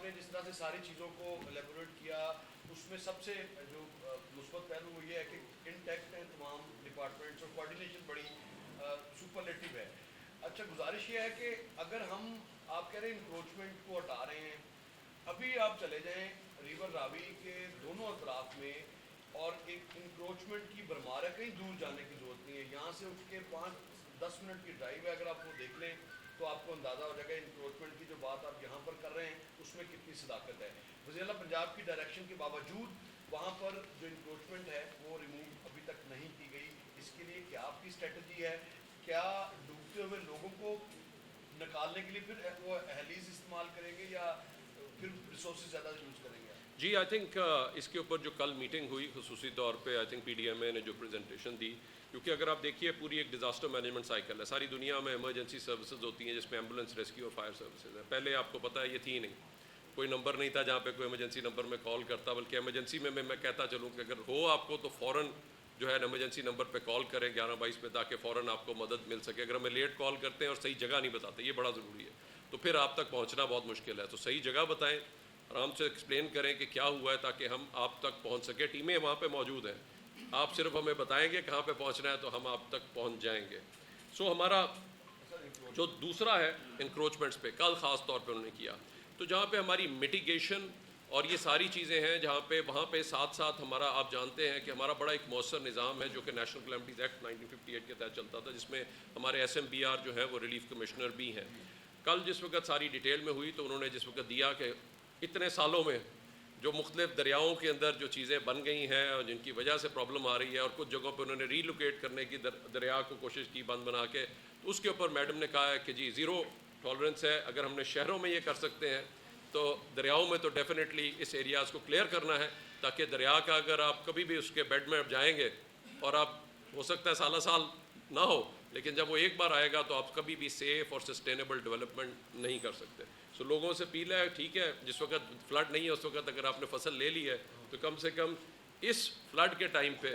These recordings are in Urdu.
نے جس طرح سے ساری چیزوں کو الیبوریٹ کیا اس میں سب سے جو مثبت پہلو وہ یہ ہے کہ انٹیکٹ ہیں تمام ڈپارٹمنٹس اور کوآرڈینیشن بڑی سپرلیٹو ہے. اچھا گزارش یہ ہے کہ اگر ہم آپ کہہ رہے ہیں انکروچمنٹ کو ہٹا رہے ہیں, ابھی آپ چلے جائیں ریور راوی کے دونوں اطراف میں اور ایک انکروچمنٹ کی بھرمار ہے, کہیں دور جانے کی ضرورت نہیں ہے, یہاں سے اٹھ کے 5-10 منٹ کی ڈرائیو ہے, اگر آپ وہ دیکھ لیں تو آپ کو اندازہ ہو جائے گا انکروچمنٹ کی جو بات آپ یہاں پر کر رہے ہیں اس میں کتنی صداقت ہے. وزیر اعلیٰ پنجاب کی ڈائریکشن کے باوجود وہاں پر جو انکروچمنٹ ہے وہ ریموو ابھی تک نہیں کی گئی, اس کے لیے کیا آپ کی اسٹریٹجی ہے؟ کیا ڈوبتے ہوئے لوگوں کو نکالنے کے لیے پھر وہ اہلیز استعمال کریں گے یا پھر ریسورسز زیادہ یوز کریں گے؟ جی آئی تھنک اس کے اوپر جو کل میٹنگ ہوئی خصوصی طور پہ I think P D M A نے جو پریزنٹیشن دی, کیونکہ اگر آپ دیکھیے پوری ایک ڈیزاسٹر مینجمنٹ سائیکل ہے, ساری دنیا میں ایمرجنسی سروسز ہوتی ہیں جس میں ایمبولینس, ریسکیو اور فائر سروسز ہیں. پہلے آپ کو پتہ ہے یہ تھی نہیں, کوئی نمبر نہیں تھا جہاں پہ کوئی ایمرجنسی نمبر میں کال کرتا, بلکہ ایمرجنسی میں کہتا چلوں کہ اگر ہو آپ کو تو فوراً جو ہے ایمرجنسی نمبر پہ کال کریں 1122 پہ, تاکہ فوراً آپ کو مدد مل سکے. اگر ہمیں لیٹ کال کرتے ہیں اور صحیح جگہ نہیں بتاتے, یہ بڑا ضروری ہے, تو پھر آپ تک پہنچنا بہت مشکل ہے. تو صحیح جگہ بتائیں, آرام سے ایکسپلین کریں کہ کیا ہوا ہے تاکہ ہم آپ تک پہنچ سکیں. ٹیمیں وہاں پہ موجود ہیں, آپ صرف ہمیں بتائیں گے کہاں پہ پہنچنا ہے تو ہم آپ تک پہنچ جائیں گے. سو ہمارا جو دوسرا ہے انکروچمنٹس پہ کل خاص طور پہ انہوں نے کیا, تو جہاں پہ ہماری میٹیگیشن اور یہ ساری چیزیں ہیں جہاں پہ وہاں پہ ساتھ ساتھ ہمارا, آپ جانتے ہیں کہ ہمارا بڑا ایک مؤثر نظام ہے جو کہ نیشنل کلیمٹیز ایکٹ 1958 کے تحت چلتا تھا, جس میں ہمارے ایس ایم بی آر جو ہیں وہ ریلیف کمشنر بھی ہیں. کل جس وقت ساری ڈیٹیل میں ہوئی تو انہوں نے جس وقت دیا کہ اتنے سالوں میں جو مختلف دریاؤں کے اندر جو چیزیں بن گئی ہیں اور جن کی وجہ سے پرابلم آ رہی ہے, اور کچھ جگہوں پہ انہوں نے ری لوکیٹ کرنے کی دریا کو کوشش کی بند بنا کے, تو اس کے اوپر میڈم نے کہا ہے کہ جی زیرو ٹالرنس ہے. اگر ہم نے شہروں میں یہ کر سکتے ہیں تو دریاؤں میں تو ڈیفینیٹلی اس ایریاز کو کلیئر کرنا ہے, تاکہ دریا کا اگر آپ کبھی بھی اس کے بیڈ میں جائیں گے اور آپ ہو سکتا ہے سالہ سال نہ ہو, لیکن جب وہ ایک بار آئے گا تو آپ کبھی بھی سیف اور سسٹینیبل ڈیولپمنٹ نہیں کر سکتے. سو لوگوں سے اپیل ہے, ٹھیک ہے جس وقت فلڈ نہیں ہے اس وقت اگر آپ نے فصل لے لی ہے تو کم سے کم اس فلڈ کے ٹائم پہ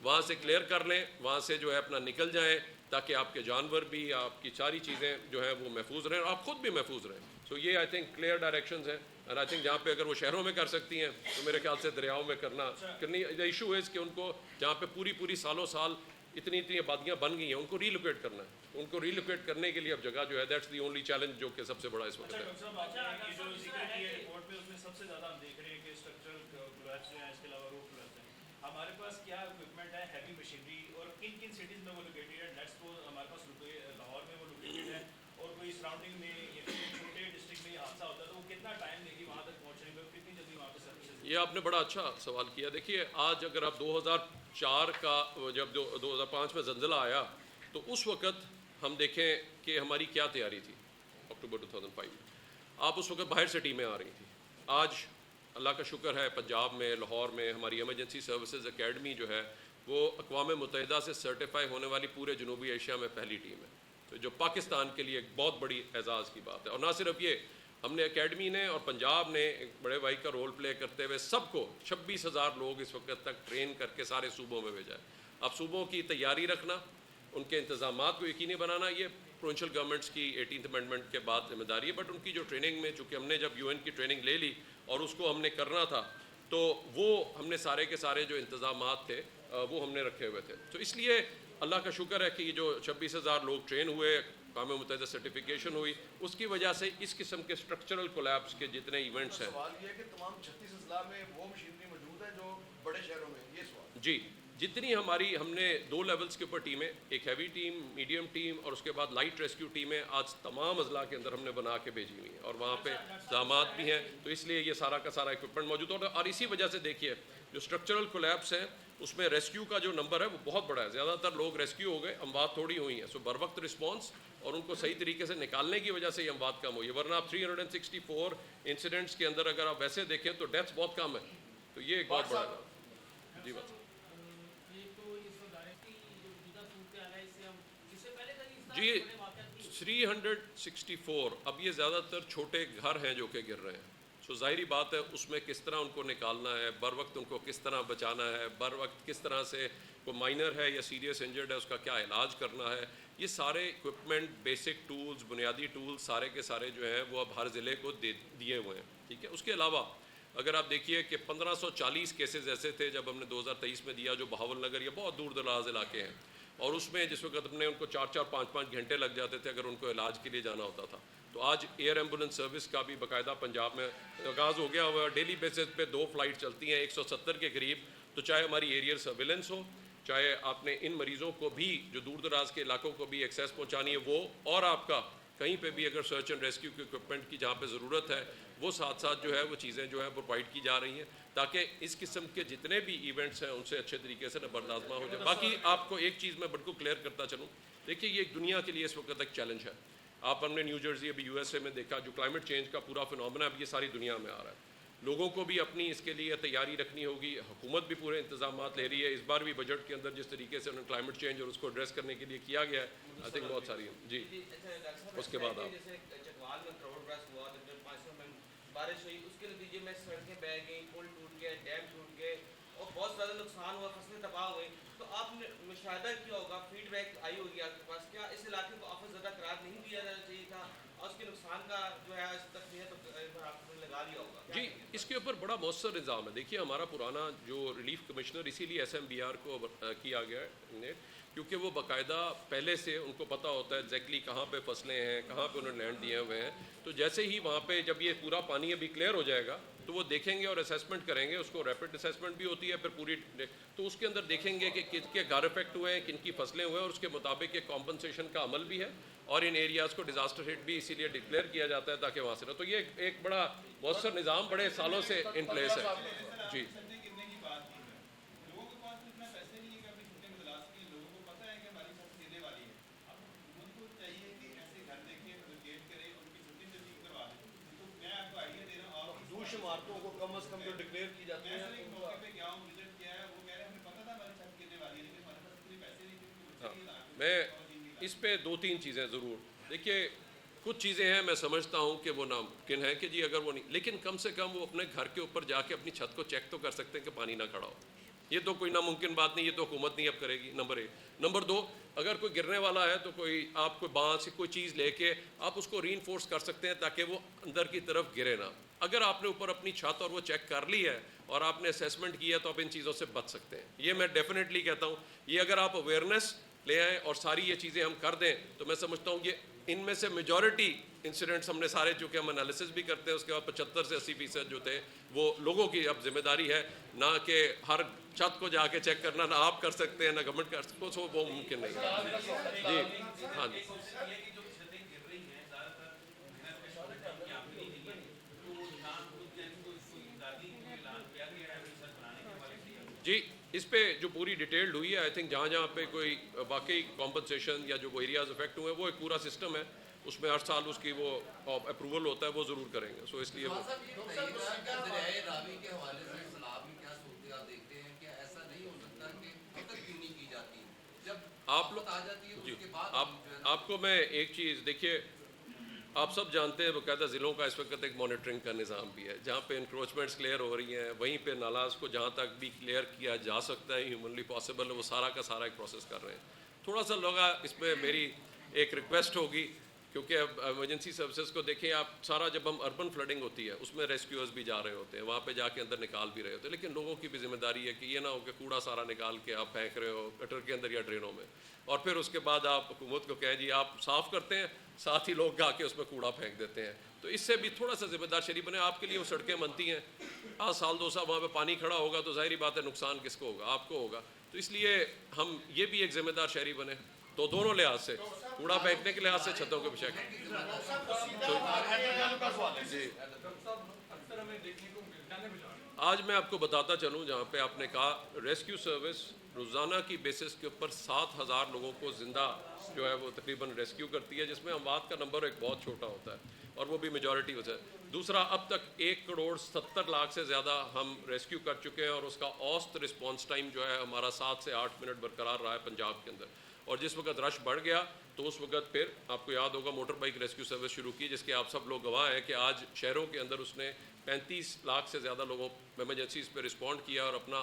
وہاں سے کلیئر کر لیں, وہاں سے جو ہے اپنا نکل جائیں, تاکہ آپ کے جانور بھی, آپ کی ساری چیزیں جو ہیں وہ محفوظ رہیں اور آپ خود بھی محفوظ رہیں. سو یہ آئی تھنک کلیئر ڈائریکشنز ہیں, اور آئی تھنک جہاں پہ اگر وہ شہروں میں کر سکتی ہیں تو میرے خیال سے دریاؤں میں کرنی ایشو ہے کہ ان کو جہاں پہ پوری سالوں سال اتنی آبادیاں بن گئی ہیں ان کو ری لوکیٹ کرنا ہے. ان کو ری لوکیٹ کرنے کے لیے اب جگہ جو ہے دیٹس دی اونلی چیلنج جو کہ سب سے بڑا اس وقت ہے. جو ذکر کیا رپورٹ میں اس میں سب سے زیادہ ہم دیکھ رہے ہیں کہ اسٹرکچرل کولیپس ہیں, اس کے علاوہ روڈ کولیپس ہیں. ہمارے پاس کیا اکوپمنٹ ہے, ہیوی مشینری, اور کن کن سٹیز میں وہ لوکیٹڈ ہے؟ لیٹس سپوز ہمارے پاس لاہور میں وہ لوکیٹڈ ہے, اور کوئی سراؤنڈنگ میں یا چھوٹے ڈسٹرکٹ میں یہ حادثہ ہوتا ہے تو وہ کتنا ٹائم لے گی وہاں تک پہنچنے میں, کتنی جلدی وہاں پہ سروسز؟ یہ آپ نے بڑا اچھا سوال کیا. دیکھیے آج اگر آپ 2004 کا جب 2005 میں زلزلہ آیا تو اس وقت ہم دیکھیں کہ ہماری کیا تیاری تھی. اکتوبر 2005 میں آپ اس وقت باہر سے ٹیمیں آ رہی تھیں. آج اللہ کا شکر ہے پنجاب میں, لاہور میں ہماری ایمرجنسی سروسز اکیڈمی جو ہے وہ اقوام متحدہ سے سرٹیفائی ہونے والی پورے جنوبی ایشیا میں پہلی ٹیم ہے, تو جو پاکستان کے لیے ایک بہت بڑی اعزاز کی بات ہے. اور نہ صرف یہ, ہم نے اکیڈمی نے اور پنجاب نے ایک بڑے بھائی کا رول پلے کرتے ہوئے سب کو 26,000 لوگ اس وقت تک ٹرین کر کے سارے صوبوں میں بھیجا ہے. اب صوبوں کی تیاری رکھنا, ان کے انتظامات کو یقینی بنانا, یہ پروونشل گورنمنٹس کی 18th امینڈمنٹ کے بعد ذمہ داری ہے. بٹ ان کی جو ٹریننگ میں, چونکہ ہم نے جب UN کی ٹریننگ لے لی اور اس کو ہم نے کرنا تھا, تو وہ ہم نے سارے کے سارے جو انتظامات تھے وہ ہم نے رکھے ہوئے تھے. تو اس لیے اللہ کا شکر ہے کہ یہ جو 26,000 لوگ ٹرین ہوئے, اقوام متحدہ سرٹیفیکیشن ہوئی, اس کی وجہ سے اس قسم کے اسٹرکچرل کولیپس کے جتنے ایونٹس ہیں. سوال یہ ہے کہ تمام 36 اضلاع میں وہ مشینری موجود ہے جو بڑے شہروں میں, یہ سوال. جی, جتنی ہماری, ہم نے 2 لیولز کے اوپر ٹیمیں, ایک ہیوی ٹیم, میڈیم ٹیم اور اس کے بعد لائٹ ریسکیو ٹیمیں آج تمام اضلاع کے اندر ہم نے بنا کے بھیجی ہوئی ہیں, اور وہاں پہ انتظامات بھی ہیں. تو اس لیے یہ سارا کا سارا اکوپمنٹ موجود ہے. اور اسی وجہ سے دیکھیے جو اسٹرکچرل کولیپس ہیں اس میں ریسکیو کا جو نمبر ہے وہ بہت بڑا ہے. زیادہ تر لوگ ریسکیو ہو گئے, اموات تھوڑی ہوئی ہیں. سو بر وقت رسپانس اور ان کو صحیح طریقے سے نکالنے کی وجہ سے یہ اموات کم ہوئی ہے. ورنہ آپ 364 انسیڈنٹس کے اندر اگر آپ ویسے دیکھیں تو ڈیتھس بہت کم ہے. تو یہ ایک بہت بڑا ہے. جی بات جی 364. اب یہ زیادہ تر چھوٹے گھر ہیں جو کہ گر رہے ہیں. سو ظاہری بات ہے اس میں کس طرح ان کو نکالنا ہے, بر وقت ان کو کس طرح بچانا ہے, بر وقت کس طرح سے کوئی مائنر ہے یا سیریس انجرڈ ہے اس کا کیا علاج کرنا ہے. یہ سارے اکوپمنٹ, بیسک ٹولز, بنیادی ٹولز سارے کے سارے جو ہیں وہ اب ہر ضلع کو دیے ہوئے ہیں. ٹھیک ہے. اس کے علاوہ اگر آپ دیکھیے کہ 1540 کیسز ایسے تھے جب ہم نے 2023 میں دیا جو بہاول نگر یا بہت دور دراز علاقے ہیں, اور اس میں جس وقت ہم نے ان کو 4-4 5-5 گھنٹے لگ جاتے تھے اگر ان کو علاج کے لیے جانا ہوتا تھا. تو آج ایئر ایمبولینس سروس کا بھی باقاعدہ پنجاب میں آغاز ہو گیا ہوا ہے. ڈیلی بیسس پہ 2 فلائٹ چلتی ہیں 170 کے قریب. تو چاہے ہماری ایریئر سرویلنس ہو, چاہے آپ نے ان مریضوں کو بھی جو دور دراز کے علاقوں کو بھی ایکسیس پہنچانی ہے وہ, اور آپ کا کہیں پہ بھی اگر سرچ اینڈ ریسکیو کے اکوپمنٹ کی جہاں پہ ضرورت ہے وہ ساتھ ساتھ جو ہے وہ چیزیں جو ہے پرووائڈ کی جا رہی ہیں تاکہ اس قسم کے جتنے بھی ایونٹس ہیں ان سے اچھے طریقے سے نبردآزما ہو جائے. باقی آپ کو ایک چیز میں بالکل کلیئر کرتا چلوں, دیکھیے یہ دنیا کے لیے اس وقت ایک چیلنج ہے. آپ ہم نے نیو جرسی ابھی یو ایس اے میں دیکھا جو کلائمیٹ چینج کا پورا فنومنا اب یہ ساری دنیا میں آ رہا ہے. لوگوں کو بھی اپنی اس کے لیے تیاری رکھنی ہوگی, حکومت بھی پورے انتظامات لے رہی ہے. اس بار بھی بجٹ کے اندر جس طریقے سے انہوں نے کلائمیٹ چینج اور اس کو ایڈریس کرنے کے لیے کیا گیا ہے آئی تھنک بہت ساری جی. اس کے بعد آپ چکوال میں کراؤڈ برسٹ ہوا تو 500 میں بارش ہوئی, اس کے نتیجے میں سڑکیں بہہ گئیں, پل ٹوٹ گئے, ڈیم ٹوٹ گئے اور بہت زیادہ نقصان ہوا, فصلیں تباہ ہوئی. تو آپ نے مشاہدہ کیا ہوگا, فیڈ بیک آئی ہوگی آپ کے پاس, کیا اس علاقے کو آفت زدہ قرار نہیں دیا جانا چاہیے تھا اور اس کے نقصان کا جو ہے اس تک تو آپ نے لگا لیا ہوگا؟ جی اس کے اوپر بڑا مؤثر نظام ہے. دیکھیے ہمارا پرانا جو ریلیف کمشنر اسی لیے ایس ایم بی آر کو کیا گیا ہے کیونکہ وہ باقاعدہ پہلے سے ان کو پتہ ہوتا ہے ایگزیکٹلی کہاں پہ فصلیں ہیں, کہاں پہ انہوں نے لینڈ دیے ہوئے ہیں. تو جیسے ہی وہاں پہ جب یہ پورا پانی ابھی کلیئر ہو جائے گا تو وہ دیکھیں گے اور اسیسمنٹ کریں گے. اس کو ریپڈ اسیسمنٹ بھی ہوتی ہے پھر پوری, تو اس کے اندر دیکھیں گے کہ کن کے گھر افیکٹ ہوئے ہیں, کن کی فصلیں ہوئے ہیں, اور اس کے مطابق ایک کمپنسیشن کا عمل بھی ہے. اور ان ایریاز کو ڈیزاسٹر ہٹ بھی اسی لیے ڈکلیئر کیا جاتا ہے تاکہ وہاں سے رہے. تو یہ ایک بڑا مؤثر نظام بڑے سالوں سے ان پلیس ہے. جی دوش عمارتوں کو کم از کم جو ڈکلیئر کی جاتی ہیں میں اس پہ 2-3 چیزیں ضرور دیکھیے. کچھ چیزیں ہیں میں سمجھتا ہوں کہ وہ ناممکن ہے کہ جی اگر وہ نہیں, لیکن کم سے کم وہ اپنے گھر کے اوپر جا کے اپنی چھت کو چیک تو کر سکتے ہیں کہ پانی نہ کھڑا ہو. یہ تو کوئی ناممکن بات نہیں, یہ تو حکومت نہیں اب کرے گی, نمبر 1. نمبر 2, اگر کوئی گرنے والا ہے تو کوئی آپ کوئی بانس سے کوئی چیز لے کے آپ اس کو ری انفورس کر سکتے ہیں تاکہ وہ اندر کی طرف گرے نہ. اگر آپ نے اوپر اپنی چھت اور وہ چیک کر لی ہے اور آپ نے اسیسمنٹ کیا تو آپ ان چیزوں سے بچ سکتے ہیں. یہ میں ڈیفینیٹلی کہتا ہوں. یہ اگر آپ اویئرنیس لے آئیں اور ساری یہ چیزیں ہم کر دیں تو میں سمجھتا ہوں یہ ان میں سے میجورٹی انسیڈنٹس ہم نے سارے, چونکہ ہم انالیسس بھی کرتے ہیں, اس کے بعد 75 سے 80% جو تھے وہ لوگوں کی اب ذمہ داری ہے, نہ کہ ہر چھت کو جا کے چیک کرنا, نہ آپ کر سکتے ہیں نہ گورنمنٹ کر سکتے ہیں, وہ ممکن نہیں ہے. جی ہاں جی جی اس پہ جو پوری ڈیٹیلڈ ہوئی ہے آئی تھنک جہاں جہاں پہ کوئی واقعی کمپنسیشن یا جو وہ ایریاز افیکٹ ہوئے ہیں وہ ایک پورا سسٹم ہے, اس میں ہر سال اس کی وہ اپروول ہوتا ہے, وہ ضرور کریں گے. سو اس لیے وہ آپ لوگ جی آپ کو میں ایک چیز دیکھیے, آپ سب جانتے ہیں باقاعدہ ضلعوں کا اس وقت ایک مانیٹرنگ کا نظام بھی ہے. جہاں پہ انکروچمنٹس کلیئر ہو رہی ہیں وہیں پہ نالاز کو جہاں تک بھی کلیئر کیا جا سکتا ہے ہیومنلی پاسبل ہے وہ سارا کا سارا ایک پروسیس کر رہے ہیں. تھوڑا سا لوگ اس میں میری ایک ریکویسٹ ہوگی کیونکہ اب ایمرجنسی سروسز کو دیکھیں آپ, سارا جب ہم اربن فلڈنگ ہوتی ہے اس میں ریسکیورز بھی جا رہے ہوتے ہیں, وہاں پہ جا کے اندر نکال بھی رہے ہوتے ہیں, لیکن لوگوں کی بھی ذمہ داری ہے کہ یہ نہ ہو کہ کوڑا سارا نکال کے آپ پھینک رہے ہو گٹر کے اندر یا ڈرینوں میں, اور پھر اس کے بعد آپ حکومت کو کہیں جی آپ صاف کرتے ہیں, ساتھ ہی لوگ جا کے اس میں کوڑا پھینک دیتے ہیں. تو اس سے بھی تھوڑا سا ذمہ دار شریف بنے. آپ کے لیے وہ سڑکیں بنتی ہیں, آج سال 2 سال وہاں پہ پانی کھڑا ہوگا تو ظاہری بات ہے نقصان کس کو ہوگا, آپ کو ہوگا. تو اس لیے ہم یہ بھی ایک ذمہ دار شہری بنے, تو دونوں لحاظ سے, کوڑا پھینکنے کے لحاظ سے, چھتوں کے پیچھے جی. آج میں آپ کو بتاتا چلوں جہاں پہ آپ نے کہا ریسکیو سروس روزانہ کی بیسس کے اوپر 7,000 لوگوں کو زندہ جو ہے وہ تقریباً ریسکیو کرتی ہے, جس میں اموات کا نمبر ایک بہت چھوٹا ہوتا ہے اور وہ بھی میجورٹی ہوتا ہے. دوسرا, اب تک 1,70,00,000 سے زیادہ ہم ریسکیو کر چکے ہیں اور اس کا اوسط رسپانس ٹائم جو ہے ہمارا 7 سے 8 منٹ برقرار رہا ہے پنجاب کے اندر. اور جس وقت رش بڑھ گیا تو اس وقت پھر آپ کو یاد ہوگا موٹر بائک ریسکیو سروس شروع کی, جس کے آپ سب لوگ گواہ ہیں کہ آج شہروں کے اندر اس نے 35 لاکھ سے زیادہ لوگوں ایمرجنسیز پہ رسپونڈ کیا اور اپنا